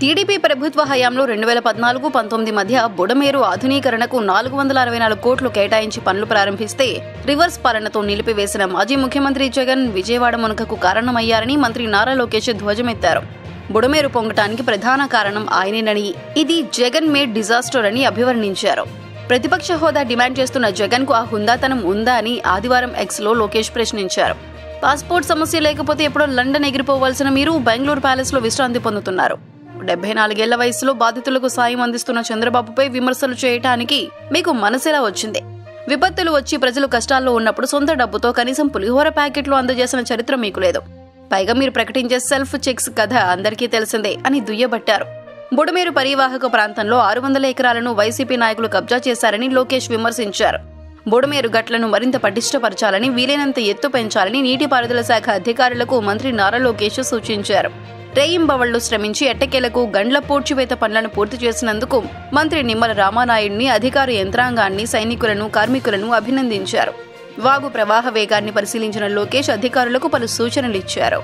TDP ప్రభుత్వ హయాంలో 2014-19 మధ్య బుడమేరు ఆధునీకరణకు 464 కోట్లు కేటాయించి పనులు ప్రారంభిస్తే రివర్స్ పాలనతో నిలిపివేసిన మాజీ ముఖ్యమంత్రి జగన్ విజయవాడ మునకకు కారణమయ్యారని మంత్రి నారా లోకేష్ ధ్వజమెత్తారు. బుడమేరు పొంగటానికి ప్రధాన కారణం ఆయనేనని, ఇది జగన్ మేడ్ డిజాస్టర్ అని అభివర్ణించారు. ప్రతిపక్ష హోదా డిమాండ్ చేస్తున్న జగన్ కు ఆ హుందాతనం ఉందా అని ఆదివారం ఎక్స్ లో లోకేష్ ప్రశ్నించారు. పాస్పోర్ట్ సమస్య లేకపోతే ఎప్పుడో లండన్ ఎగిరిపోవాల్సిన మీరు బెంగళూరు ప్యాలెస్ లో విశ్రాంతి పొందుతున్నారు. 74 ఏళ్ల వయసులో బాధితులకు సాయం అందిస్తున్న చంద్రబాబుపై విమర్శలు చేయటానికి మీకు మనసెలా వచ్చింది? విపత్తులు వచ్చి ప్రజలు కష్టాల్లో ఉన్నప్పుడు సొంత డబ్బుతో కనీసం పులిహోర ప్యాకెట్లు అందజేసిన చరిత్ర మీకు లేదు. పైగా మీరు ప్రకటించే సెల్ఫ్ చెక్స్ కథ అందరికీ తెలిసిందే అని దుయ్యబట్టారు. బుడమేరు పరివాహక ప్రాంతంలో 600 ఎకరాలను వైసీపీ నాయకులు కబ్జా చేశారని లోకేష్ విమర్శించారు. బుడమేరు గట్లను మరింత పటిష్టపరచాలని, వీలైనంత ఎత్తు పెంచాలని నీటిపారుదల శాఖ అధికారులకు మంత్రి నారా లోకేష్ సూచించారు. రేయింబవళ్లు శ్రమించి ఎట్టకేలకు గండ్ల పూడ్చివేత పనులను పూర్తి చేసినందుకు మంత్రి నిమ్మల రామానాయుడిని, అధికార యంత్రాంగాన్ని, సైనికులను, కార్మికులను అభినందించారు. వాగు ప్రవాహ వేగాన్ని పరిశీలించిన లోకేష్ అధికారులకు పలు సూచనలిచ్చారు.